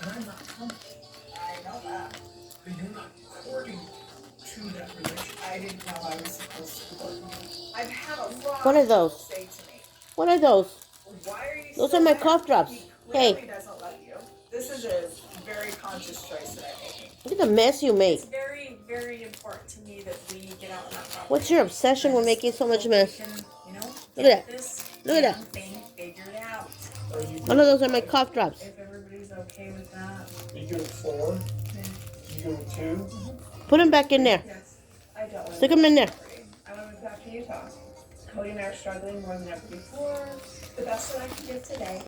And I'm not comfortable. I know that. But you're not courting to that relationship. I didn't know I was supposed to court you. I've had a lot What are of people those? say to me, What are those? why are you Those still are my there? cough drops. He Hey. clearly doesn't love you. This is a very conscious choice that I'm making. Look at the mess you make. It's very, very important to me that we get out on that property. What's your obsession with making so much So mess? we can, Look at that. this Look at damn that. thing figured out. One of those are my cough drops. If everybody's okay with that. You go 4. You go 2. Put them back in there. Yes. I don't want to Stick them in there. I want to move back to Utah. Cody and I are struggling more than ever before. The best that I can give today.